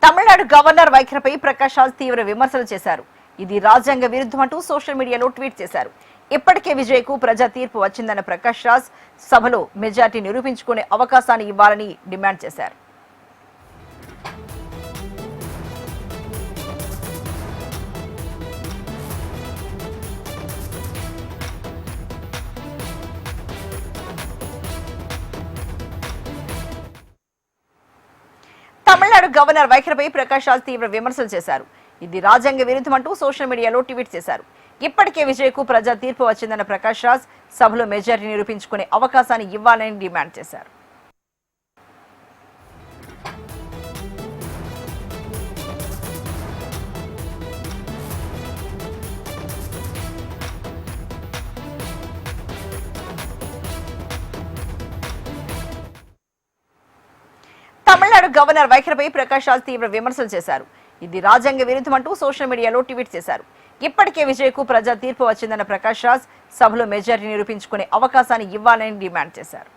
Tamil Nadu governor వైఖరిపై Prakash Raj తీవ్ర విమర్శలు చేశారు. ఇది రాజ్యాంగ విరుద్ధమంటూ సోషల్ మీడియాలో ట్వీట్ చేశారు. ఇప్పటికే విజయ్కు ప్రజా తీర్పు వచ్చిందన్న ప్రకాష్ రాజ్ సభలో మెజార్టీ నిరూపించుకునే అవకాశాన్ని ఇవ్వాలని డిమాండ్ చేశారు. తమిళనాడు గవర్నర్ వైఖరిపై ప్రకాష్ రాజ్ తీవ్ర విమర్శలు చేశారు. ఇది రాజ్యాంగ విరుద్ధమంటూ సోషల్ మీడియాలో ట్వీట్ చేశారు. ఇప్పటికే విజయ్కు ప్రజా తీర్పు వచ్చిందన్న ప్రకాష్ రాజ్ సభలో మెజారిటీ నిరూపించుకునే అవకాశాన్ని ఇవ్వాలని డిమాండ్ చేశారు. తమిళనాడు గవర్నర్ వైఖరిపై ప్రకాష్ రాజ్ తీవ్ర విమర్శలు చేశారు. ఇది రాజ్యాంగ విరుద్ధమంటూ సోషల్ మీడియాలో ట్వీట్ చేశారు. ఇప్పటికే విజయ్కు ప్రజా తీర్పు వచ్చిందన్న ప్రకాష్ రాజ్ సభలో మెజారిటీ నిరూపించుకునే అవకాశాన్ని ఇవ్వాలని డిమాండ్ చేశారు.